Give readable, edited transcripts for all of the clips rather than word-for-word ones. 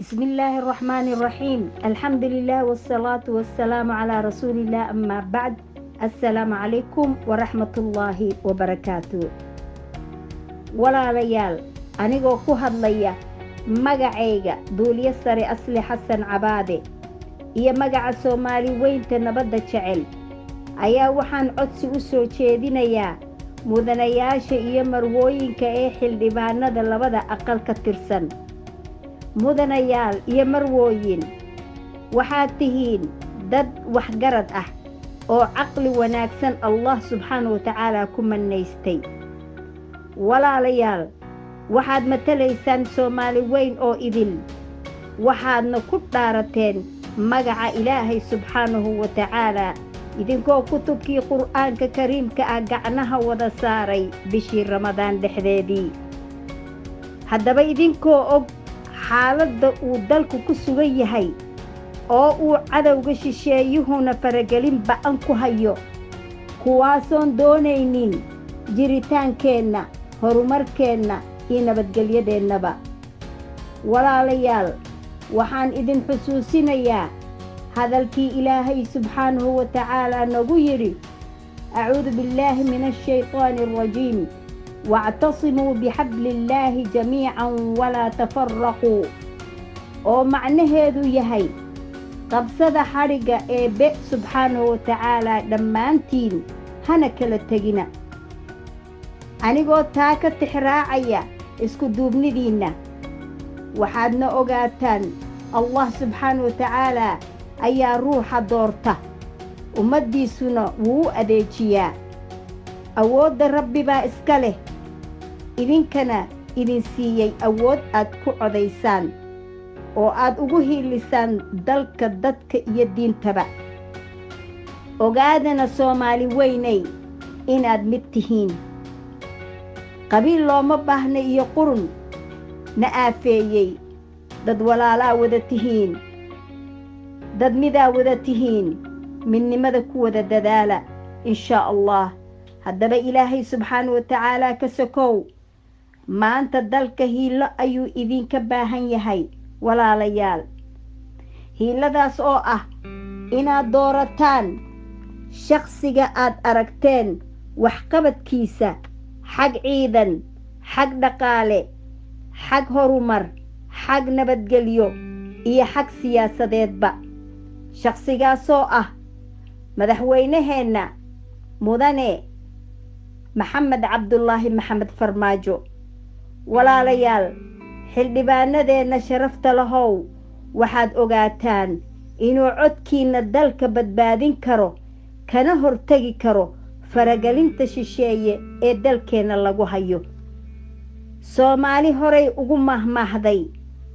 بسم الله الرحمن الرحيم. الحمد لله والصلاة والسلام على رسول الله. أما بعد، السلام عليكم ورحمة الله وبركاته. ولا ليال أنيقو كهدليا مقعيقا دولي سري أصلي حسن عبادي إيا مقع سومالي وين تنبدا شعل أيا وحان عدسي أسو تشيدينيا مدنياشا إيا مرووين كأيحل ديبانا دلبدا أقل كترسن. mudanayaal iyo marwooyin waxaad tihiin dad waxgarad ah oo caqli wanaagsan Allah subxaanahu wa ta'ala ku manaystay. walaalayaal waxaad matalaysaan Soomaali weyn oo idil, waxaadna ku dhaarateen magaca Ilaahay subxaanahu wa ta'ala idinkoo kutubkii Qur'aanka Kariimka ah gacnaha wada saaray bishii Ramadaan dhexdeedii. haddaba idinkoo og xaaladda uu dalku ku sugan yahay oo uu cadowga shisheeyuhuna faragelin ba'an ku hayo, kuwaasoon doonaynin jiritaankeenna, horumarkeenna iyo nabadgelyadeennaba. walaalayaal, waxaan idin xusuusinayaa hadalkii Ilaahay subxaanahu wa ta'ala nagu yidhi: acuudu billaahi min ashaytaani alrajiim واعتصموا بحبل الله جميعا ولا تفرقوا. oo macnaheedu yahay qabsada xariga Eebbe subxaanahu wa ta'ala dhammaantiin hana kala tegina. anigoo taa ka tixraacaya isku duubnidiinna, waxaadna ogaataan Allah subxaanahu wa ta'ala ayaa ruuxa doorta, ummaddiisuna wuu u adeejiyaa. awoodda Rabbi baa iska leh, idinkana idin siiyey awood aad ku codaysaan oo aad ugu hiilisaan dalka, dadka iyo diintaba. ogaadana Soomaali weynay inaad mid tihiin. qabiil looma baahna iyo qurun na aafeeyey. dad walaalaa wada tihiin, dad midaa wada tihiin, midnimada ku wada dadaala insha Allah. haddaba Ilaahay subxaanahu wa ta'ala ka sokow, maanta dalka hiilo ayuu idinka baahan yahay. walaalayaal, hiiladaas oo ah inaad doorataan shakhsiga aad aragteen waxqabadkiisa xag ciidan, xag dhaqaale, xag horumar, xag nabadgelyo iyo xag siyaasadeedba. shakhsigaasoo ah madaxweynaheenna mudane maxamed cabdullaahi maxamed farmaajo. walaalayaal, xildhibaanadeenna sharafta lahow, waxaad ogaataan inuu codkiinna dalka badbaadin karo, kana hortegi karo faragelinta shisheeye ee dalkeenna lagu hayo. Soomaali horay ugu mahmahday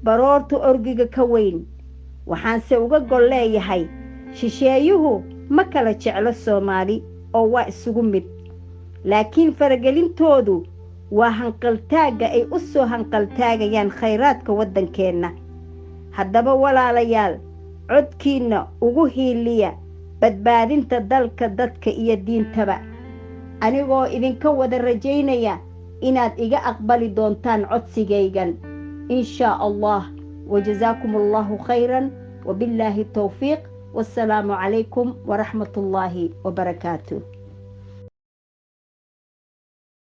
baroorta orgiga ka weyn. waxaanse uga gol leeyahay, shisheeyuhu ma kala jeclo Soomaali oo waa isugu mid, laakiin faragelintoodu waa hanqaltaagga ay u soo hanqaltaagayaan khayraadka waddankeenna. haddaba walaalayaal, codkiinna ugu hiiliya badbaadinta dalka, dadka iyo diintaba, anigoo idinka wada rajaynaya inaad iga aqbali doontaan codsigaygan insha Allah. wajazaakum Allahu khayran, wabillaahi tawfiiq, wassalaamu calaykum waraxmatullaahi wabarakaatuh.